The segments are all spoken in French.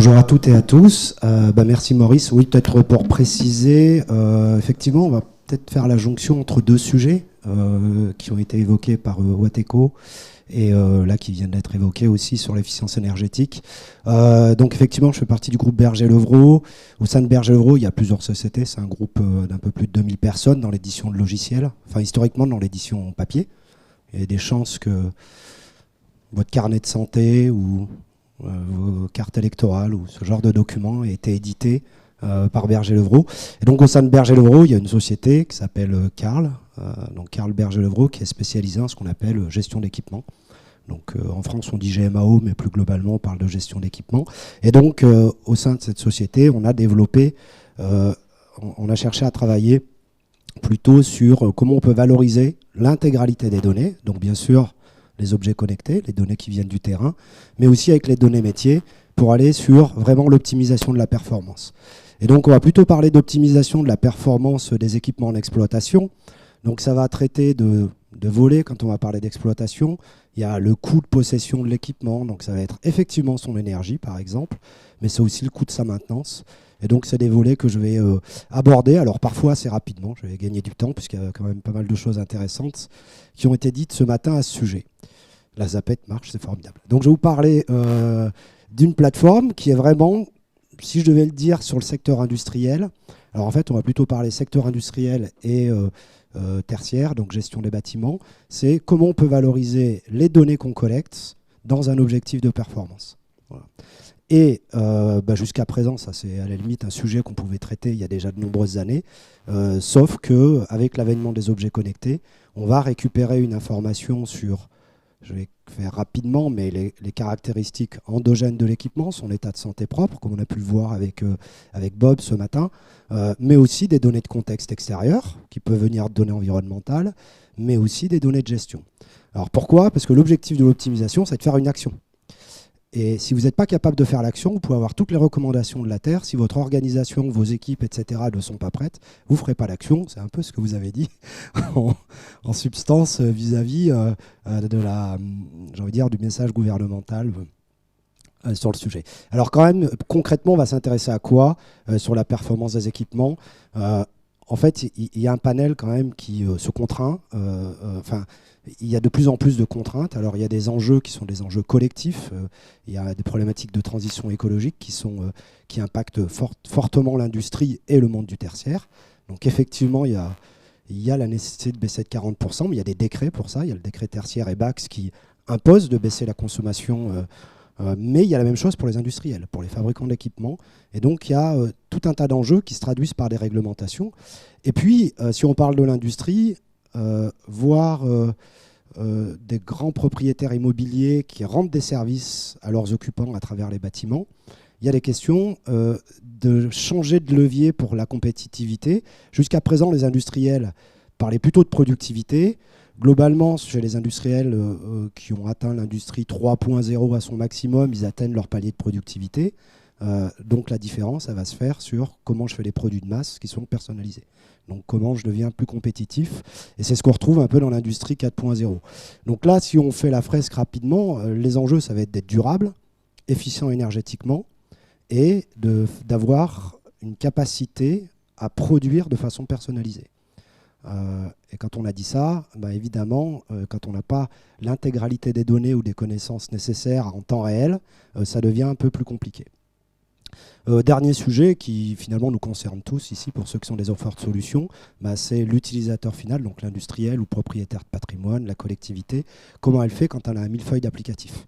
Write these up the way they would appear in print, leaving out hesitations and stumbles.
Bonjour à toutes et à tous. Merci Maurice. Oui, peut-être pour préciser, effectivement, on va peut-être faire la jonction entre deux sujets qui ont été évoqués par Wateco et là qui viennent d'être évoqués aussi sur l'efficience énergétique. Donc effectivement, je fais partie du groupe Berger-Levrault. Au sein de Berger-Levrault, il y a plusieurs sociétés. C'est un groupe d'un peu plus de 2000 personnes dans l'édition de logiciels, enfin historiquement dans l'édition papier. Il y a des chances que votre carnet de santé ou vos cartes électorales ou ce genre de documents aient été édités par Berger-Levrault. Et donc au sein de Berger-Levrault, il y a une société qui s'appelle Carl, donc Carl Berger-Levrault, qui est spécialisée en ce qu'on appelle gestion d'équipement. Donc en France on dit GMAO, mais plus globalement on parle de gestion d'équipement. Et donc au sein de cette société, on a développé, on a cherché à travailler plutôt sur comment on peut valoriser l'intégralité des données. Donc bien sûr les objets connectés, les données qui viennent du terrain, mais aussi avec les données métiers pour aller sur vraiment l'optimisation de la performance. Et donc on va plutôt parler d'optimisation de la performance des équipements en exploitation. Donc ça va traiter de volets quand on va parler d'exploitation. Il y a le coût de possession de l'équipement, donc ça va être effectivement son énergie par exemple, mais c'est aussi le coût de sa maintenance. Et donc c'est des volets que je vais aborder, alors parfois assez rapidement, je vais gagner du temps puisqu'il y a quand même pas mal de choses intéressantes qui ont été dites ce matin à ce sujet. La zapette marche, c'est formidable. Donc je vais vous parler d'une plateforme qui est vraiment, si je devais le dire, sur le secteur industriel. Alors en fait, on va plutôt parler secteur industriel et tertiaire, donc gestion des bâtiments. C'est comment on peut valoriser les données qu'on collecte dans un objectif de performance. Voilà. Et jusqu'à présent, ça c'est à la limite un sujet qu'on pouvait traiter il y a déjà de nombreuses années, sauf qu'avec l'avènement des objets connectés, on va récupérer une information sur, je vais faire rapidement, mais les caractéristiques endogènes de l'équipement, son état de santé propre, comme on a pu le voir avec Bob ce matin, mais aussi des données de contexte extérieur, qui peuvent venir de données environnementales, mais aussi des données de gestion. Alors pourquoi ? Parce que l'objectif de l'optimisation, c'est de faire une action. Et si vous n'êtes pas capable de faire l'action, vous pouvez avoir toutes les recommandations de la Terre. Si votre organisation, vos équipes, etc. ne sont pas prêtes, vous ne ferez pas l'action. C'est un peu ce que vous avez dit en substance vis-à-vis de la, j'ai envie de dire, du message gouvernemental sur le sujet. Alors quand même, concrètement, on va s'intéresser à quoi sur la performance des équipements. En fait, il y a un panel quand même qui se contraint. Il y a de plus en plus de contraintes. Alors, il y a des enjeux qui sont des enjeux collectifs. Il y a des problématiques de transition écologique qui impactent fortement l'industrie et le monde du tertiaire. Donc, effectivement, il y a la nécessité de baisser de 40%, mais il y a des décrets pour ça. Il y a le décret tertiaire et BAX qui impose de baisser la consommation. Mais il y a la même chose pour les industriels, pour les fabricants d'équipements. Et donc, il y a tout un tas d'enjeux qui se traduisent par des réglementations. Et puis, si on parle de l'industrie, voir des grands propriétaires immobiliers qui rendent des services à leurs occupants à travers les bâtiments, il y a des questions de changer de levier pour la compétitivité. Jusqu'à présent, les industriels parlaient plutôt de productivité. Globalement, chez les industriels qui ont atteint l'industrie 3.0 à son maximum, ils atteignent leur palier de productivité. Donc la différence, ça va se faire sur comment je fais les produits de masse qui sont personnalisés. Donc comment je deviens plus compétitif. Et c'est ce qu'on retrouve un peu dans l'industrie 4.0. Donc là, si on fait la fresque rapidement, les enjeux, ça va être d'être durable, efficient énergétiquement et d'avoir une capacité à produire de façon personnalisée. Et quand on a dit ça, évidemment, quand on n'a pas l'intégralité des données ou des connaissances nécessaires en temps réel, ça devient un peu plus compliqué. Dernier sujet qui finalement nous concerne tous ici, pour ceux qui sont des offres de solutions, c'est l'utilisateur final, donc l'industriel ou propriétaire de patrimoine, la collectivité. Comment elle fait quand elle a un millefeuille d'applicatifs ?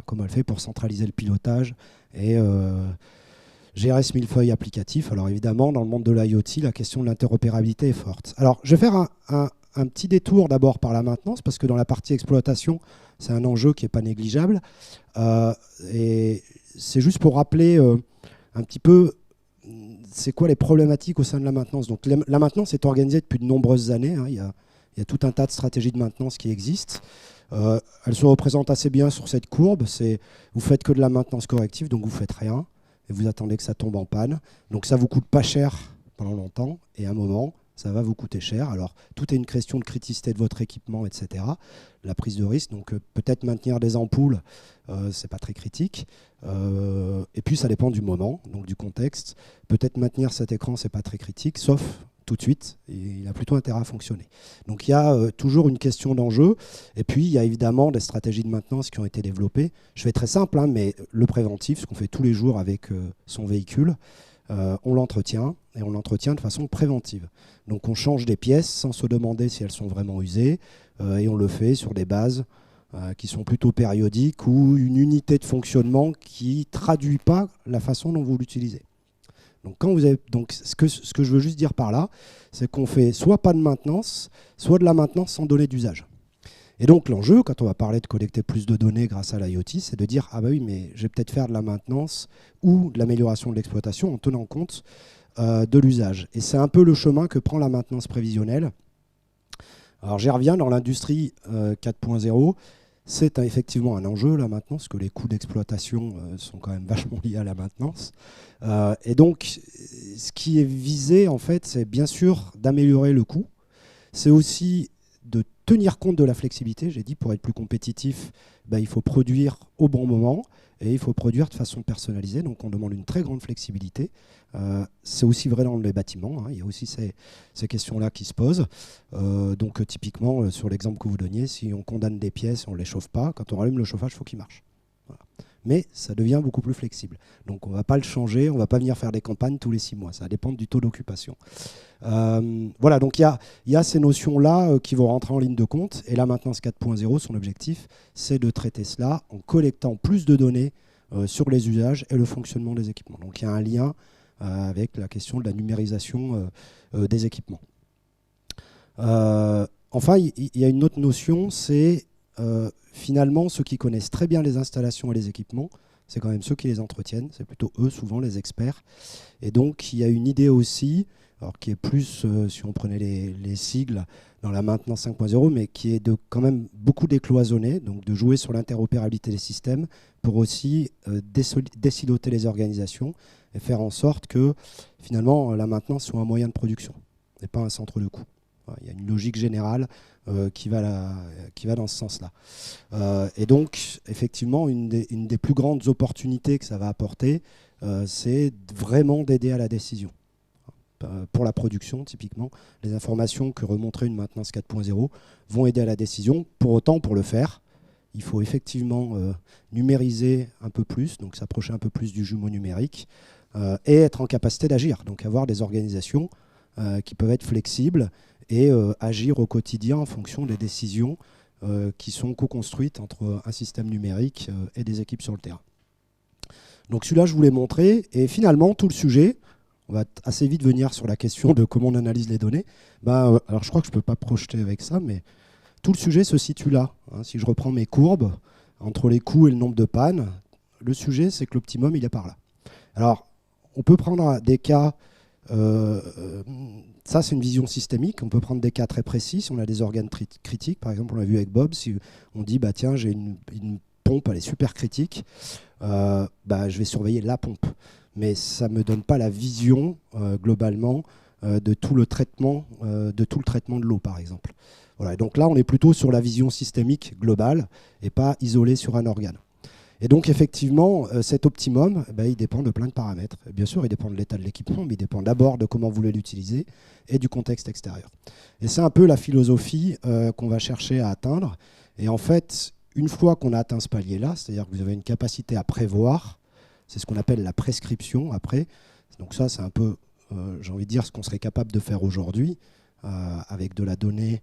Comment elle fait pour centraliser le pilotage et gérer ce millefeuille applicatif. Alors évidemment, dans le monde de l'IoT, la question de l'interopérabilité est forte. Alors je vais faire un petit détour d'abord par la maintenance, parce que dans la partie exploitation, c'est un enjeu qui n'est pas négligeable. Et c'est juste pour rappeler un petit peu c'est quoi les problématiques au sein de la maintenance. Donc la maintenance est organisée depuis de nombreuses années. Hein. Il y a tout un tas de stratégies de maintenance qui existent. Elles se représentent assez bien sur cette courbe. Vous faites que de la maintenance corrective, donc vous ne faites rien. Et vous attendez que ça tombe en panne. Donc ça vous coûte pas cher pendant longtemps. Et à un moment, ça va vous coûter cher. Alors, tout est une question de criticité de votre équipement, etc. La prise de risque, donc peut-être maintenir des ampoules, c'est pas très critique. Et puis, ça dépend du moment, donc du contexte. Peut-être maintenir cet écran, c'est pas très critique, sauf tout de suite, et il a plutôt intérêt à fonctionner. Donc il y a toujours une question d'enjeu, et puis il y a évidemment des stratégies de maintenance qui ont été développées. Je fais très simple, hein, mais le préventif, ce qu'on fait tous les jours avec son véhicule, on l'entretient, et on l'entretient de façon préventive. Donc on change des pièces sans se demander si elles sont vraiment usées, et on le fait sur des bases qui sont plutôt périodiques, ou une unité de fonctionnement qui ne traduit pas la façon dont vous l'utilisez. Donc, ce que je veux juste dire par là, c'est qu'on fait soit pas de maintenance, soit de la maintenance sans données d'usage. Et donc l'enjeu, quand on va parler de collecter plus de données grâce à l'IoT, c'est de dire, ah bah oui, mais je vais peut-être faire de la maintenance ou de l'amélioration de l'exploitation en tenant compte de l'usage. Et c'est un peu le chemin que prend la maintenance prévisionnelle. Alors j'y reviens, dans l'industrie 4.0, c'est effectivement un enjeu là maintenant, parce que les coûts d'exploitation sont quand même vachement liés à la maintenance. Et donc, ce qui est visé, en fait, c'est bien sûr d'améliorer le coût. C'est aussi de tenir compte de la flexibilité. J'ai dit, pour être plus compétitif, ben, il faut produire au bon moment et il faut produire de façon personnalisée. Donc, on demande une très grande flexibilité. C'est aussi vrai dans les bâtiments, hein. Il y a aussi ces questions-là qui se posent. Donc, typiquement, sur l'exemple que vous donniez, si on condamne des pièces, on ne les chauffe pas. Quand on rallume le chauffage, il faut qu'il marche. Voilà. Mais ça devient beaucoup plus flexible. Donc on ne va pas le changer, on ne va pas venir faire des campagnes tous les 6 mois. Ça va dépendre du taux d'occupation. Voilà, donc il y a ces notions-là qui vont rentrer en ligne de compte. Et la maintenance 4.0, son objectif, c'est de traiter cela en collectant plus de données sur les usages et le fonctionnement des équipements. Donc il y a un lien avec la question de la numérisation des équipements. Enfin, il y a une autre notion, c'est finalement ceux qui connaissent très bien les installations et les équipements, c'est quand même ceux qui les entretiennent, c'est plutôt eux souvent les experts. Et donc il y a une idée aussi, alors qui est plus, si on prenait les sigles, dans la maintenance 5.0, mais qui est de quand même beaucoup décloisonner, donc de jouer sur l'interopérabilité des systèmes pour aussi désiloter les organisations et faire en sorte que finalement la maintenance soit un moyen de production et pas un centre de coût. Il y a une logique générale qui va dans ce sens-là. Et donc, effectivement, une des plus grandes opportunités que ça va apporter, c'est vraiment d'aider à la décision. Pour la production, typiquement, les informations que remonterait une maintenance 4.0 vont aider à la décision. Pour autant, pour le faire, il faut effectivement numériser un peu plus, donc s'approcher un peu plus du jumeau numérique, et être en capacité d'agir, donc avoir des organisations qui peuvent être flexibles et agir au quotidien en fonction des décisions qui sont co-construites entre un système numérique et des équipes sur le terrain. Donc celui-là, je vous l'ai montré, et finalement, tout le sujet, on va assez vite venir sur la question de comment on analyse les données. Alors je crois que je ne peux pas projeter avec ça, mais tout le sujet se situe là. Hein. Si je reprends mes courbes, entre les coûts et le nombre de pannes, le sujet, c'est que l'optimum, il est par là. Alors, on peut prendre des cas... ça, c'est une vision systémique. On peut prendre des cas très précis. Si on a des organes critiques, par exemple, on l'a vu avec Bob, si on dit, bah, tiens, j'ai une pompe, elle est super critique, je vais surveiller la pompe. Mais ça ne me donne pas la vision, globalement, de tout le traitement de l'eau, par exemple. Voilà. Et donc là, on est plutôt sur la vision systémique globale et pas isolée sur un organe. Et donc, effectivement, cet optimum, il dépend de plein de paramètres. Et bien sûr, il dépend de l'état de l'équipement, mais il dépend d'abord de comment vous voulez l'utiliser et du contexte extérieur. Et c'est un peu la philosophie qu'on va chercher à atteindre. Et en fait, une fois qu'on a atteint ce palier-là, c'est-à-dire que vous avez une capacité à prévoir, c'est ce qu'on appelle la prescription après. Donc ça, c'est un peu, j'ai envie de dire, ce qu'on serait capable de faire aujourd'hui avec de la donnée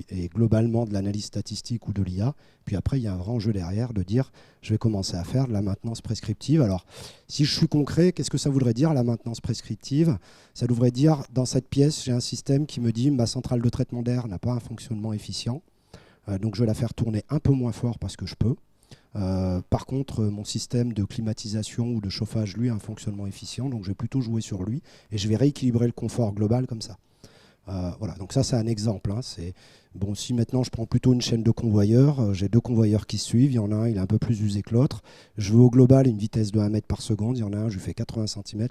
et globalement de l'analyse statistique ou de l'IA. Puis après, il y a un vrai enjeu derrière de dire, je vais commencer à faire de la maintenance prescriptive. Alors, si je suis concret, qu'est-ce que ça voudrait dire, la maintenance prescriptive? Ça voudrait dire, dans cette pièce, j'ai un système qui me dit, ma centrale de traitement d'air n'a pas un fonctionnement efficient. Donc, je vais la faire tourner un peu moins fort parce que je peux. Par contre, mon système de climatisation ou de chauffage, lui, a un fonctionnement efficient. Donc, je vais plutôt jouer sur lui et je vais rééquilibrer le confort global comme ça. Voilà, donc ça c'est un exemple. Hein. Bon, si maintenant je prends plutôt une chaîne de convoyeurs, j'ai 2 convoyeurs qui suivent, il y en a un, il est un peu plus usé que l'autre. Je veux au global une vitesse de 1 mètre par seconde, il y en a un, je lui fais 80 cm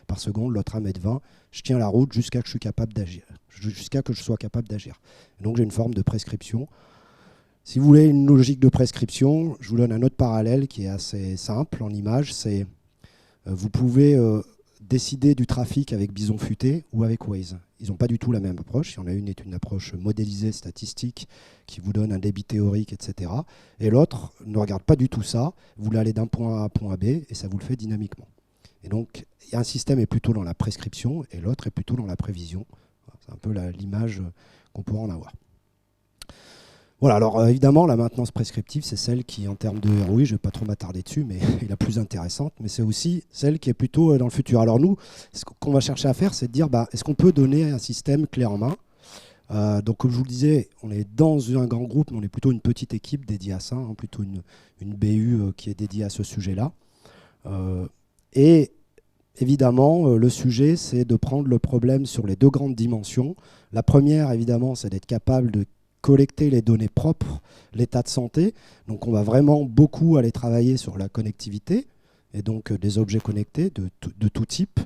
par seconde, l'autre 1 mètre 20. Je tiens la route jusqu'à ce que je suis capable d'agir. jusqu'à que je sois capable d'agir. Donc j'ai une forme de prescription. Si vous voulez une logique de prescription, je vous donne un autre parallèle qui est assez simple en image. C'est vous pouvez décider du trafic avec Bison Futé ou avec Waze. Ils n'ont pas du tout la même approche. Il y en a une est une approche modélisée, statistique, qui vous donne un débit théorique, etc. Et l'autre ne regarde pas du tout ça. Vous voulez aller d'un point A à un point B et ça vous le fait dynamiquement. Et donc, un système est plutôt dans la prescription et l'autre est plutôt dans la prévision. C'est un peu l'image qu'on pourra en avoir. Voilà, alors évidemment, la maintenance prescriptive, c'est celle qui, en termes de ROI, je ne vais pas trop m'attarder dessus, mais est la plus intéressante, mais c'est aussi celle qui est plutôt dans le futur. Alors nous, ce qu'on va chercher à faire, c'est de dire, est-ce qu'on peut donner un système clé en main ? Donc comme je vous le disais, on est dans un grand groupe, mais on est plutôt une petite équipe dédiée à ça, hein, plutôt une BU qui est dédiée à ce sujet-là. Et évidemment, le sujet, c'est de prendre le problème sur les deux grandes dimensions. La première, évidemment, c'est d'être capable de collecter les données propres, l'état de santé. Donc on va vraiment beaucoup aller travailler sur la connectivité et donc des objets connectés de tout type.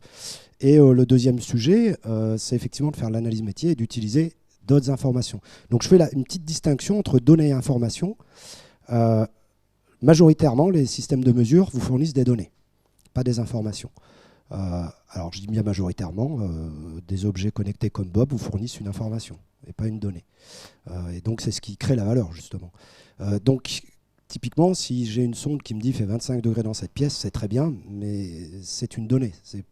Et le deuxième sujet, c'est effectivement de faire l'analyse métier et d'utiliser d'autres informations. Donc je fais une petite distinction entre données et informations. Majoritairement, les systèmes de mesure vous fournissent des données, pas des informations. Alors je dis bien majoritairement, des objets connectés comme Bob vous fournissent une information et pas une donnée. Et donc c'est ce qui crée la valeur justement. Donc typiquement si j'ai une sonde qui me dit fait 25 degrés dans cette pièce, c'est très bien, mais c'est une donnée.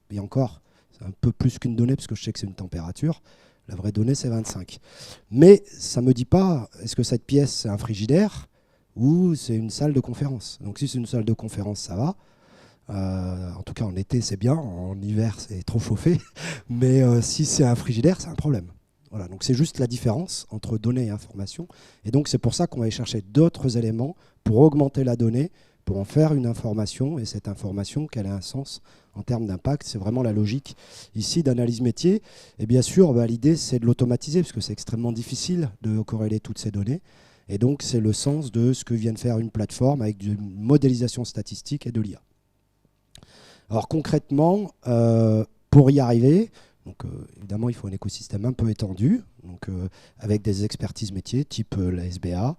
Et encore, c'est un peu plus qu'une donnée parce que je sais que c'est une température. La vraie donnée c'est 25. Mais ça ne me dit pas est-ce que cette pièce c'est un frigidaire ou c'est une salle de conférence. Donc si c'est une salle de conférence, ça va. En tout cas en été c'est bien, en hiver c'est trop chauffé, mais si c'est un frigidaire c'est un problème. Voilà, donc c'est juste la différence entre données et information, et donc c'est pour ça qu'on va aller chercher d'autres éléments pour augmenter la donnée, pour en faire une information, et cette information qu'elle a un sens en termes d'impact. C'est vraiment la logique ici d'analyse métier, et bien sûr l'idée c'est de l'automatiser parce que c'est extrêmement difficile de corréler toutes ces données, et donc c'est le sens de ce que vient de faire une plateforme avec une modélisation statistique et de l'IA. Alors concrètement, pour y arriver, donc, évidemment il faut un écosystème un peu étendu, donc, avec des expertises métiers type la SBA,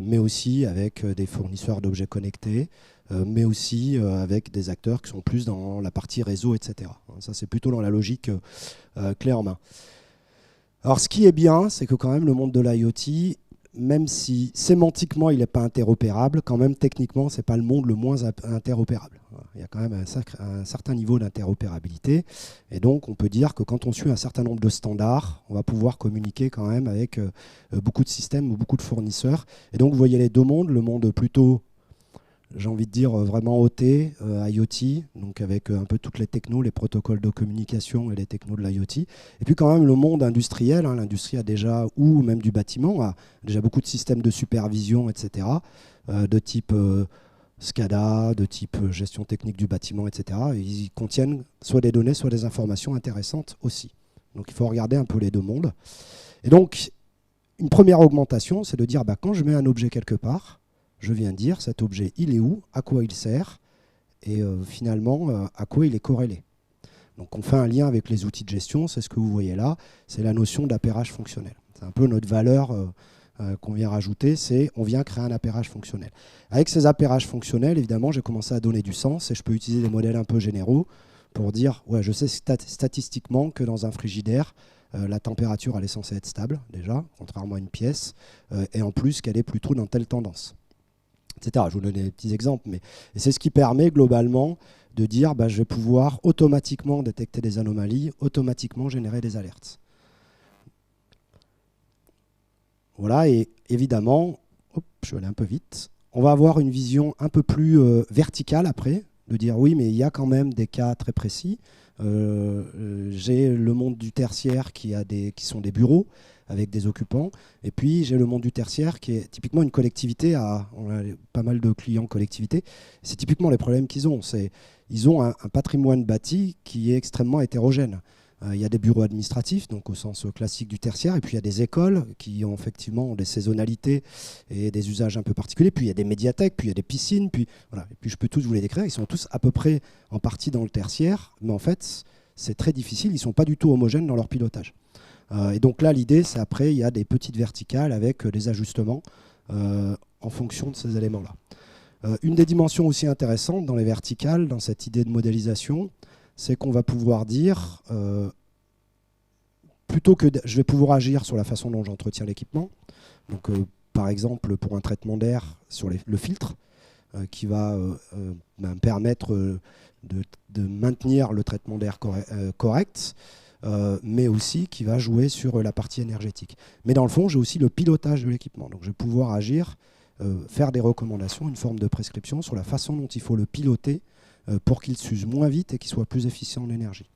mais aussi avec des fournisseurs d'objets connectés, mais aussi avec des acteurs qui sont plus dans la partie réseau, etc. Ça c'est plutôt dans la logique clé en main. Alors ce qui est bien, c'est que quand même le monde de l'IoT, même si sémantiquement il n'est pas interopérable, quand même techniquement c'est pas le monde le moins interopérable. Il y a quand même un certain niveau d'interopérabilité, et donc on peut dire que quand on suit un certain nombre de standards, on va pouvoir communiquer quand même avec beaucoup de systèmes ou beaucoup de fournisseurs. Et donc vous voyez les deux mondes, le monde plutôt, j'ai envie de dire vraiment OT, IoT, donc avec un peu toutes les technos, les protocoles de communication et les technos de l'IoT. Et puis quand même le monde industriel, hein, l'industrie a déjà, ou même du bâtiment, a déjà beaucoup de systèmes de supervision, etc., de type SCADA, de type gestion technique du bâtiment, etc. Et ils contiennent soit des données, soit des informations intéressantes aussi. Donc il faut regarder un peu les deux mondes. Et donc une première augmentation, c'est de dire quand je mets un objet quelque part, je viens dire cet objet, il est où, à quoi il sert, et finalement, à quoi il est corrélé. Donc on fait un lien avec les outils de gestion, c'est ce que vous voyez là, c'est la notion d'appairage fonctionnel. C'est un peu notre valeur qu'on vient rajouter, c'est on vient créer un appairage fonctionnel. Avec ces appairages fonctionnels, évidemment, j'ai commencé à donner du sens, et je peux utiliser des modèles un peu généraux pour dire, ouais, je sais statistiquement que dans un frigidaire, la température elle est censée être stable, déjà, contrairement à une pièce, et en plus qu'elle est plutôt dans telle tendance, etc. Je vous donne des petits exemples, mais c'est ce qui permet globalement de dire je vais pouvoir automatiquement détecter des anomalies, automatiquement générer des alertes. Voilà, et évidemment, je vais aller un peu vite, on va avoir une vision un peu plus verticale après, de dire oui, mais il y a quand même des cas très précis. J'ai le monde du tertiaire qui sont des bureaux avec des occupants, et puis j'ai le monde du tertiaire qui est typiquement une collectivité, on a pas mal de clients collectivités, c'est typiquement les problèmes qu'ils ont. Ils ont un patrimoine bâti qui est extrêmement hétérogène. Il y a des bureaux administratifs, donc au sens classique du tertiaire, et puis il y a des écoles qui ont effectivement des saisonnalités et des usages un peu particuliers, puis il y a des médiathèques, puis il y a des piscines, puis voilà. Et puis je peux tous vous les décrire, ils sont tous à peu près en partie dans le tertiaire, mais en fait c'est très difficile, ils ne sont pas du tout homogènes dans leur pilotage. Et donc là, l'idée, c'est après, il y a des petites verticales avec des ajustements en fonction de ces éléments-là. Une des dimensions aussi intéressantes dans les verticales, dans cette idée de modélisation, c'est qu'on va pouvoir dire, plutôt que je vais pouvoir agir sur la façon dont j'entretiens l'équipement, donc par exemple pour un traitement d'air sur le filtre, qui va permettre de maintenir le traitement d'air correct, mais aussi qui va jouer sur la partie énergétique. Mais dans le fond, j'ai aussi le pilotage de l'équipement. Donc je vais pouvoir agir, faire des recommandations, une forme de prescription sur la façon dont il faut le piloter pour qu'il s'use moins vite et qu'il soit plus efficient en énergie.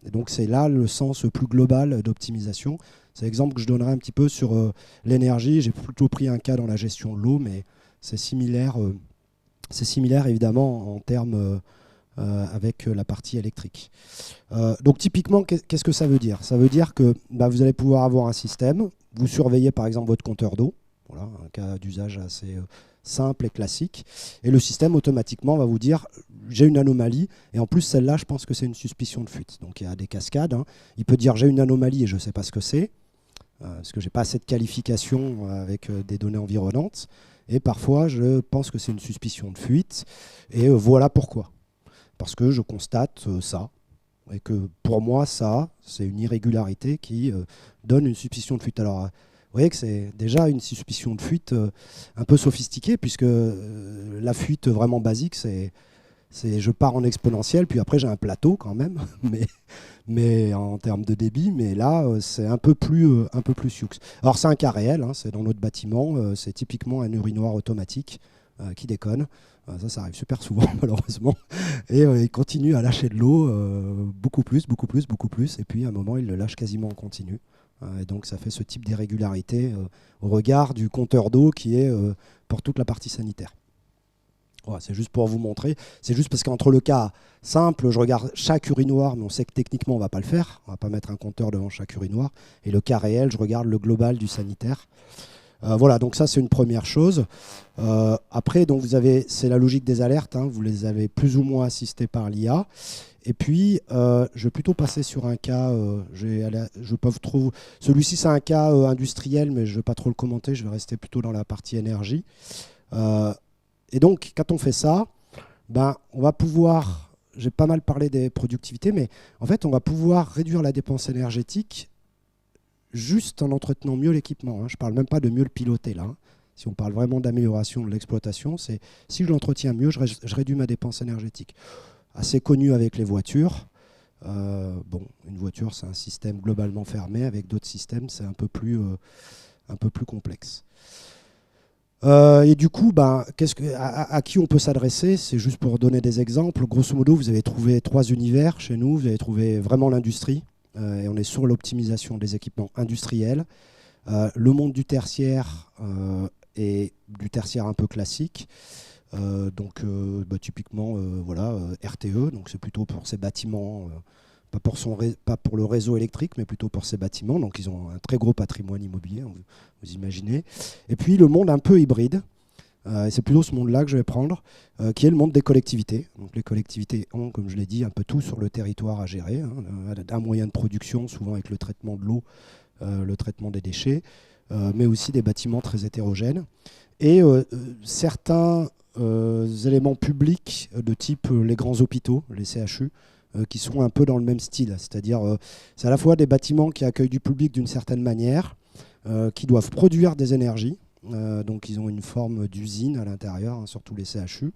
Et donc c'est là le sens plus global d'optimisation. C'est l'exemple que je donnerai un petit peu sur l'énergie. J'ai plutôt pris un cas dans la gestion de l'eau, mais c'est similaire évidemment en termes avec la partie électrique. Donc typiquement, qu'est-ce que ça veut dire? Ça veut dire que vous allez pouvoir avoir un système, vous surveillez par exemple votre compteur d'eau, voilà, un cas d'usage assez simple et classique, et le système automatiquement va vous dire j'ai une anomalie, et en plus celle-là je pense que c'est une suspicion de fuite. Donc il y a des cascades, hein. Il peut dire j'ai une anomalie et je ne sais pas ce que c'est, parce que je n'ai pas assez de qualification avec des données environnantes, et parfois je pense que c'est une suspicion de fuite, et voilà pourquoi. Parce que je constate ça, et que pour moi ça c'est une irrégularité qui donne une suspicion de fuite. Alors vous voyez que c'est déjà une suspicion de fuite un peu sophistiquée, puisque la fuite vraiment basique, c'est je pars en exponentielle, puis après j'ai un plateau quand même, mais en termes de débit, mais là c'est un peu plus sioux. Alors c'est un cas réel, hein, c'est dans notre bâtiment, c'est typiquement un urinoir automatique qui déconne. Ça arrive super souvent malheureusement, et il continue à lâcher de l'eau beaucoup plus, et puis à un moment il le lâche quasiment en continu. Et donc ça fait ce type d'irrégularité au regard du compteur d'eau qui est pour toute la partie sanitaire. Voilà, c'est juste pour vous montrer. C'est juste parce qu'entre le cas simple, je regarde chaque urinoir, mais on sait que techniquement on ne va pas le faire. On ne va pas mettre un compteur devant chaque urinoir. Et le cas réel, je regarde le global du sanitaire. Voilà, donc ça c'est une première chose. Après, donc c'est la logique des alertes, hein, vous les avez plus ou moins assistées par l'IA. Et puis, je vais plutôt passer sur un cas, celui-ci c'est un cas industriel, mais je ne vais pas trop le commenter, je vais rester plutôt dans la partie énergie. Et donc, quand on fait ça, on va pouvoir, j'ai pas mal parlé des productivités, mais en fait, on va pouvoir réduire la dépense énergétique juste en entretenant mieux l'équipement, hein. Je ne parle même pas de mieux le piloter là, hein. Si on parle vraiment d'amélioration de l'exploitation, c'est si je l'entretiens mieux, je réduis ma dépense énergétique. Assez connu avec les voitures. Une voiture, c'est un système globalement fermé. Avec d'autres systèmes, c'est un peu plus complexe. Et du coup, à qui on peut s'adresser? C'est juste pour donner des exemples. Grosso modo, vous avez trouvé 3 univers chez nous. Vous avez trouvé vraiment l'industrie. Et on est sur l'optimisation des équipements industriels. Le monde du tertiaire et du tertiaire un peu classique. Typiquement RTE, donc c'est plutôt pour ces bâtiments, pas pour le réseau électrique, mais plutôt pour ces bâtiments. Donc ils ont un très gros patrimoine immobilier, vous imaginez. Et puis le monde un peu hybride, et c'est plutôt ce monde-là que je vais prendre, qui est le monde des collectivités. Donc les collectivités ont, comme je l'ai dit, un peu tout sur le territoire à gérer, hein, un moyen de production, souvent avec le traitement de l'eau, le traitement des déchets, mais aussi des bâtiments très hétérogènes. Et certains éléments publics de type les grands hôpitaux, les CHU, qui sont un peu dans le même style. C'est-à-dire, c'est à la fois des bâtiments qui accueillent du public d'une certaine manière, qui doivent produire des énergies. Donc ils ont une forme d'usine à l'intérieur, hein, surtout les CHU,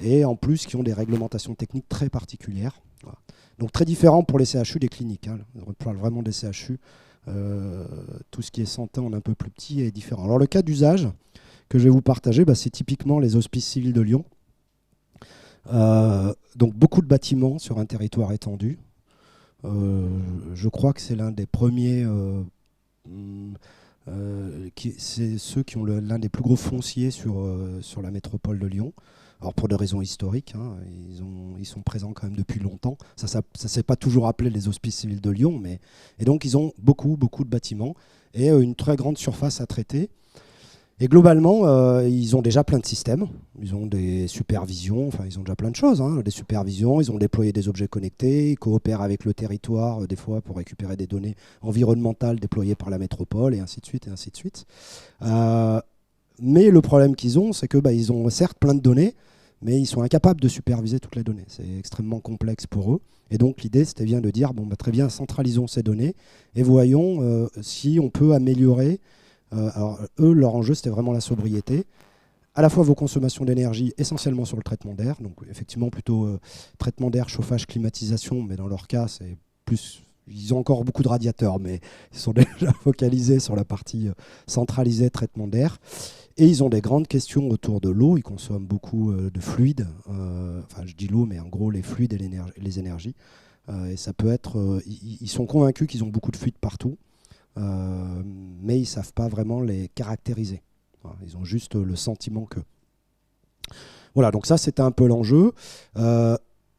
et en plus qui ont des réglementations techniques très particulières. Voilà. Donc très différent pour les CHU des cliniques, hein. On parle vraiment des CHU. Tout ce qui est santé en un peu plus petit est différent. Alors le cas d'usage que je vais vous partager, c'est typiquement les hospices civils de Lyon. Donc beaucoup de bâtiments sur un territoire étendu. Je crois que c'est l'un des premiers, c'est ceux qui ont l'un des plus gros fonciers sur la métropole de Lyon. Alors pour des raisons historiques, hein, ils sont présents quand même depuis longtemps. Ça s'est pas toujours appelé les hospices civils de Lyon, et donc ils ont beaucoup de bâtiments et une très grande surface à traiter. Et globalement, ils ont déjà plein de systèmes. Ils ont des supervisions, enfin ils ont déjà plein de choses, hein, des supervisions, ils ont déployé des objets connectés, ils coopèrent avec le territoire, des fois pour récupérer des données environnementales déployées par la métropole, et ainsi de suite, et ainsi de suite. Mais le problème qu'ils ont, c'est que ils ont certes plein de données, mais ils sont incapables de superviser toutes les données. C'est extrêmement complexe pour eux. Et donc l'idée, c'était bien de dire, très bien, centralisons ces données et voyons si on peut améliorer. Alors eux, leur enjeu, c'était vraiment la sobriété. À la fois vos consommations d'énergie, essentiellement sur le traitement d'air. Donc effectivement, plutôt traitement d'air, chauffage, climatisation, mais dans leur cas, c'est plus... Ils ont encore beaucoup de radiateurs, mais ils sont déjà focalisés sur la partie centralisée traitement d'air. Et ils ont des grandes questions autour de l'eau. Ils consomment beaucoup de fluides. Enfin, je dis l'eau, mais en gros, les fluides et les énergies. Et ça peut être... ils sont convaincus qu'ils ont beaucoup de fluides partout, mais ils ne savent pas vraiment les caractériser. Voilà, ils ont juste le sentiment que... Voilà, donc ça, c'était un peu l'enjeu.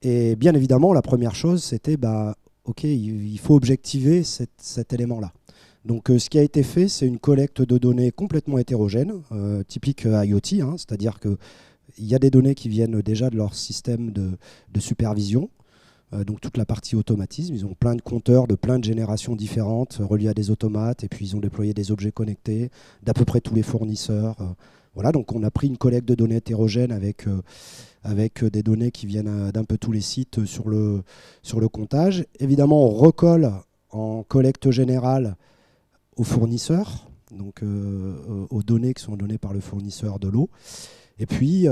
Et bien évidemment, la première chose, c'était... ok, il faut objectiver cet élément-là. Donc ce qui a été fait, c'est une collecte de données complètement hétérogène, typique IoT, hein, c'est-à-dire qu'il y a des données qui viennent déjà de leur système de supervision, donc toute la partie automatisme. Ils ont plein de compteurs de plein de générations différentes reliés à des automates, et puis ils ont déployé des objets connectés d'à peu près tous les fournisseurs. Voilà, donc on a pris une collecte de données hétérogène avec des données qui viennent d'un peu tous les sites sur le comptage. Évidemment, on recolle en collecte générale aux fournisseurs, donc aux données qui sont données par le fournisseur de l'eau. Et puis,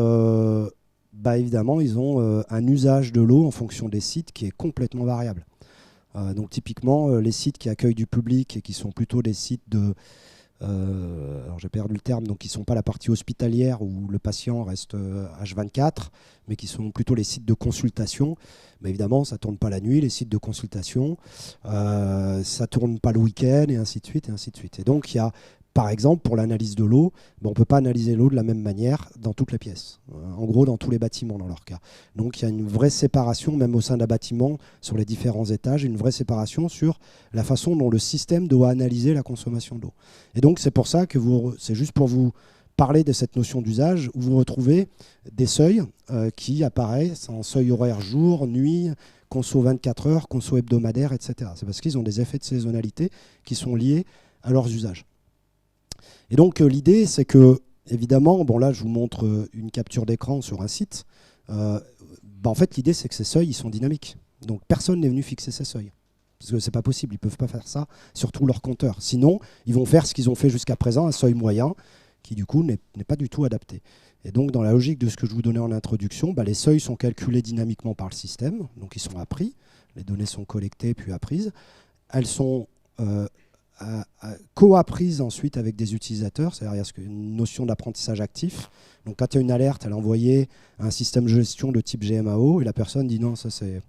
évidemment, ils ont un usage de l'eau en fonction des sites qui est complètement variable. Donc typiquement, les sites qui accueillent du public et qui sont plutôt des sites de... alors j'ai perdu le terme, donc qui ne sont pas la partie hospitalière où le patient reste H24, mais qui sont plutôt les sites de consultation. Mais évidemment, ça ne tourne pas la nuit, les sites de consultation, ça ne tourne pas le week-end, et ainsi de suite, et ainsi de suite. Et donc, il y a, par exemple, pour l'analyse de l'eau, on ne peut pas analyser l'eau de la même manière dans toutes les pièces. En gros, dans tous les bâtiments, dans leur cas. Donc, il y a une vraie séparation, même au sein d'un bâtiment, sur les différents étages, une vraie séparation sur la façon dont le système doit analyser la consommation d'eau. Et donc, c'est pour ça que c'est juste pour vous parler de cette notion d'usage, où vous retrouvez des seuils qui apparaissent en seuil horaire jour, nuit, conso 24 heures, conso hebdomadaire, etc. C'est parce qu'ils ont des effets de saisonnalité qui sont liés à leurs usages. Et donc l'idée, c'est que, évidemment, là je vous montre une capture d'écran sur un site, en fait l'idée c'est que ces seuils, ils sont dynamiques. Donc personne n'est venu fixer ces seuils. Parce que c'est pas possible, ils ne peuvent pas faire ça sur tous leurs compteurs. Sinon, ils vont faire ce qu'ils ont fait jusqu'à présent, un seuil moyen, qui du coup n'est pas du tout adapté. Et donc dans la logique de ce que je vous donnais en introduction, les seuils sont calculés dynamiquement par le système, donc ils sont appris, les données sont collectées puis apprises, elles sont co-apprises ensuite avec des utilisateurs, c'est-à-dire il y a une notion d'apprentissage actif. Donc quand il y a une alerte, elle est envoyée à un système de gestion de type GMAO, et la personne dit non, ça c'est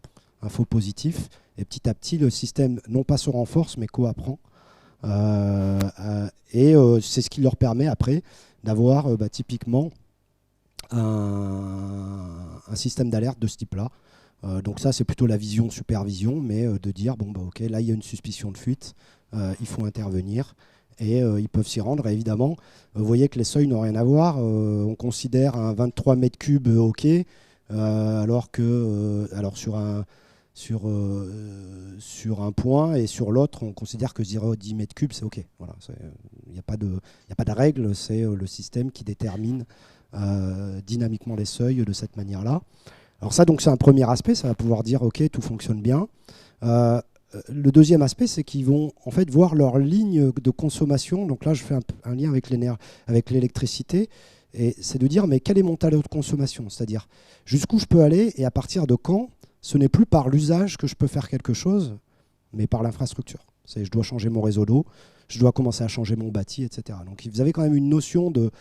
un faux positif, et petit à petit le système non pas se renforce mais co-apprend. Et c'est ce qui leur permet après d'avoir typiquement un système d'alerte de ce type-là. Donc ça, c'est plutôt la vision supervision, mais de dire, ok, là, il y a une suspicion de fuite, il faut intervenir, et ils peuvent s'y rendre. Et évidemment, vous voyez que les seuils n'ont rien à voir. On considère un 23 mètres cubes OK, alors sur un point, et sur l'autre, on considère que 0,10 mètres cubes, c'est OK. Voilà, il n'y a pas de règle, c'est le système qui détermine dynamiquement les seuils de cette manière-là. Alors ça, donc, c'est un premier aspect, ça va pouvoir dire OK, tout fonctionne bien. Le deuxième aspect, c'est qu'ils vont en fait voir leur ligne de consommation. Donc là, je fais un lien avec l'électricité, et c'est de dire, mais quel est mon talent de consommation? C'est-à-dire, jusqu'où je peux aller, et à partir de quand ce n'est plus par l'usage que je peux faire quelque chose, mais par l'infrastructure. Je dois changer mon réseau d'eau, je dois commencer à changer mon bâti, etc. Donc vous avez quand même une notion de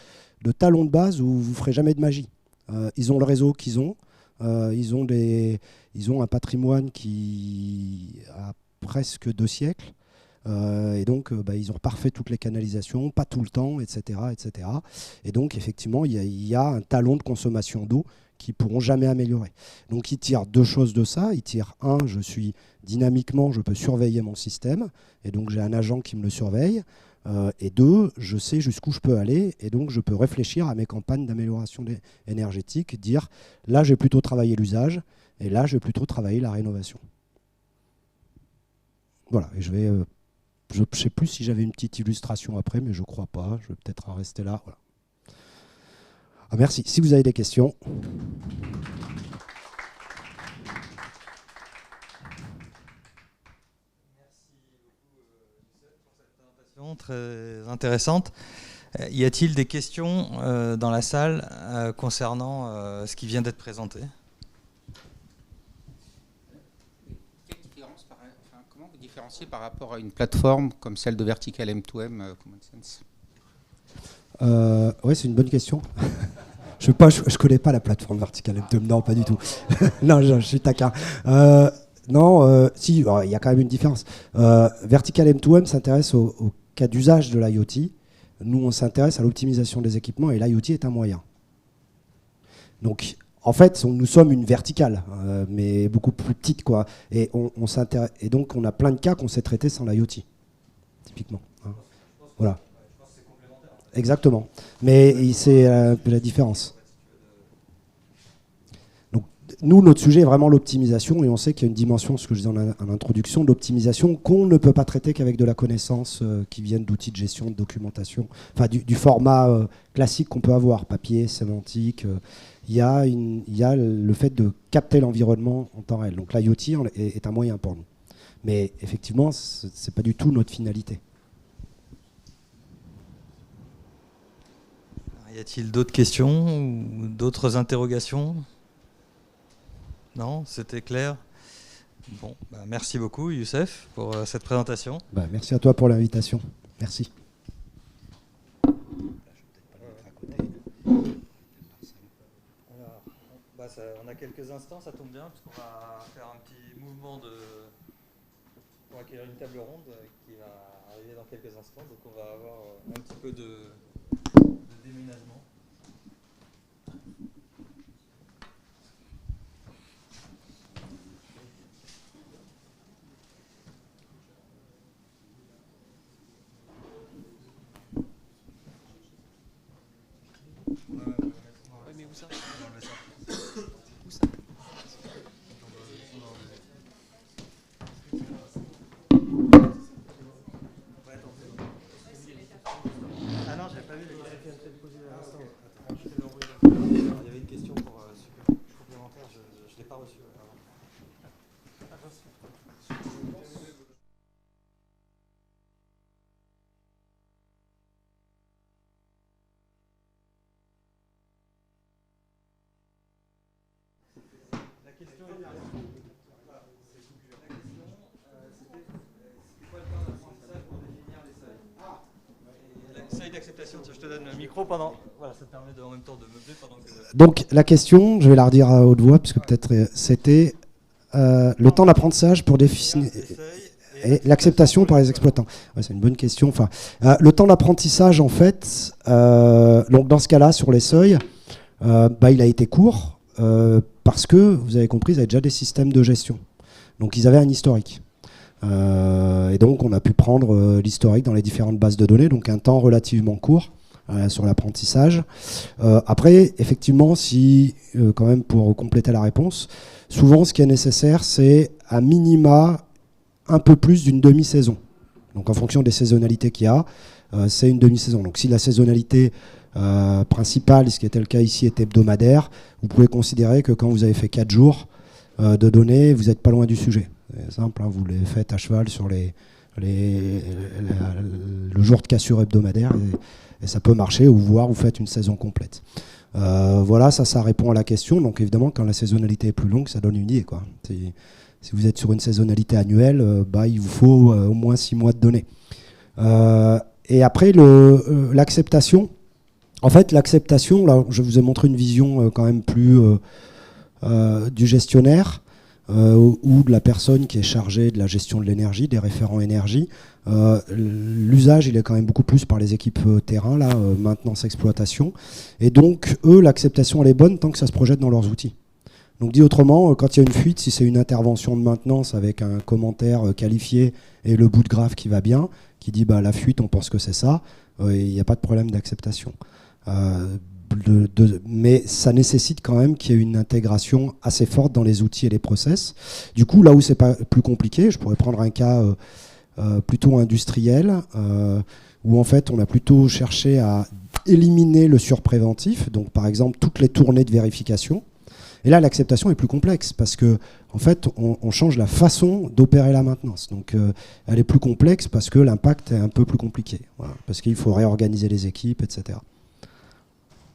talon de base où vous ne ferez jamais de magie. Ils ont le réseau qu'ils ont, ils ont un patrimoine qui a presque 2 siècles, et donc ils ont parfait toutes les canalisations, pas tout le temps, etc. etc. Et donc effectivement, il y a un talon de consommation d'eau qui ne pourront jamais améliorer. Donc ils tirent 2 choses de ça. Ils tirent dynamiquement, je peux surveiller mon système, et donc j'ai un agent qui me le surveille. Et deux, je sais jusqu'où je peux aller, et donc je peux réfléchir à mes campagnes d'amélioration énergétique, dire là, je vais plutôt travailler l'usage, et là, je vais plutôt travailler la rénovation. Voilà, et je ne sais plus si j'avais une petite illustration après, mais je ne crois pas, je vais peut-être en rester là. Voilà. Ah, merci. Si vous avez des questions. Très intéressante. Y a-t-il des questions dans la salle concernant ce qui vient d'être présenté? Comment vous différenciez par rapport à une plateforme comme celle de Vertical M2M Common Sense? Oui, c'est une bonne question. Je ne connais pas la plateforme Vertical M2M, non, pas du tout. Non, je suis taquin. Non, si, il y a quand même une différence. Vertical M2M s'intéresse au cas d'usage de l'IoT. Nous, on s'intéresse à l'optimisation des équipements et l'IoT est un moyen. Donc, en fait, nous sommes une verticale, mais beaucoup plus petite, quoi. Et, et donc, on a plein de cas qu'on sait traiter sans l'IoT, typiquement. Hein. Voilà. Exactement. Mais c'est la différence. Nous, notre sujet est vraiment l'optimisation et on sait qu'il y a une dimension, ce que je disais en introduction, d'optimisation qu'on ne peut pas traiter qu'avec de la connaissance qui viennent d'outils de gestion, de documentation, enfin du format classique qu'on peut avoir, papier, sémantique. Il y a le fait de capter l'environnement en temps réel. Donc l'IoT est un moyen pour nous. Mais effectivement, ce n'est pas du tout notre finalité. Y a-t-il d'autres questions ou d'autres interrogations ? Non, c'était clair. Bon, merci beaucoup Youssef pour cette présentation. Merci à toi pour l'invitation. Merci. Alors, on a quelques instants, ça tombe bien, parce qu'on va faire un petit mouvement pour accueillir une table ronde qui va arriver dans quelques instants. Donc on va avoir un petit peu de déménagement. Mais où ça? Où ça? Ah non, j'avais pas vu. Il y avait une question complémentaire, je ne l'ai pas reçue. La question, c'était quoi le temps d'apprentissage pour définir les seuils? Les seuils d'acceptation, je te donne le micro pendant. Voilà, ça te permet en même temps de meubler pendant que. Donc la question, je vais la redire à haute voix, puisque peut-être c'était le temps d'apprentissage pour définir. Et l'acceptation par les exploitants. Ouais, c'est une bonne question. Enfin, le temps d'apprentissage, en fait, donc dans ce cas-là, sur les seuils, il a été court parce que, vous avez compris, ils avaient déjà des systèmes de gestion. Donc ils avaient un historique. Et donc on a pu prendre l'historique dans les différentes bases de données, donc un temps relativement court sur l'apprentissage. Après, effectivement, quand même pour compléter la réponse, souvent ce qui est nécessaire, c'est à minima un peu plus d'une demi-saison. Donc en fonction des saisonnalités qu'il y a, c'est une demi-saison. Donc si la saisonnalité principale, ce qui était le cas ici, est hebdomadaire, vous pouvez considérer que quand vous avez fait 4 jours de données, vous n'êtes pas loin du sujet. C'est simple, hein, vous les faites à cheval sur le jour de cassure hebdomadaire et ça peut marcher, ou voire vous faites une saison complète. Voilà, ça répond à la question. Donc évidemment, quand la saisonnalité est plus longue, ça donne une idée, quoi. Si vous êtes sur une saisonnalité annuelle, il vous faut au moins 6 mois de données. Et après, l'acceptation. En fait, l'acceptation, là, je vous ai montré une vision quand même plus du gestionnaire ou de la personne qui est chargée de la gestion de l'énergie, des référents énergie. L'usage, il est quand même beaucoup plus par les équipes terrain, là, maintenance, exploitation. Et donc, eux, l'acceptation, elle est bonne tant que ça se projette dans leurs outils. Donc dit autrement, quand il y a une fuite, si c'est une intervention de maintenance avec un commentaire qualifié et le bout de graphe qui va bien, qui dit la fuite, on pense que c'est ça, il n'y a pas de problème d'acceptation. Mais ça nécessite quand même qu'il y ait une intégration assez forte dans les outils et les process. Du coup, là où c'est pas plus compliqué, je pourrais prendre un cas plutôt industriel, où en fait on a plutôt cherché à éliminer le surpréventif, donc par exemple toutes les tournées de vérification. Et là, l'acceptation est plus complexe parce que en fait, on change la façon d'opérer la maintenance. Donc, elle est plus complexe parce que l'impact est un peu plus compliqué. Voilà, parce qu'il faut réorganiser les équipes, etc.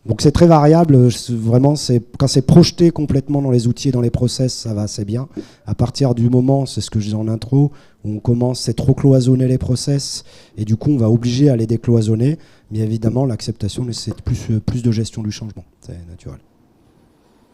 Donc, c'est très variable. Vraiment, quand c'est projeté complètement dans les outils et dans les process, ça va assez bien. À partir du moment, c'est ce que je disais en intro, où on commence, c'est trop cloisonner les process, et du coup, on va obliger à les décloisonner. Mais évidemment, l'acceptation nécessite plus de gestion du changement. C'est naturel.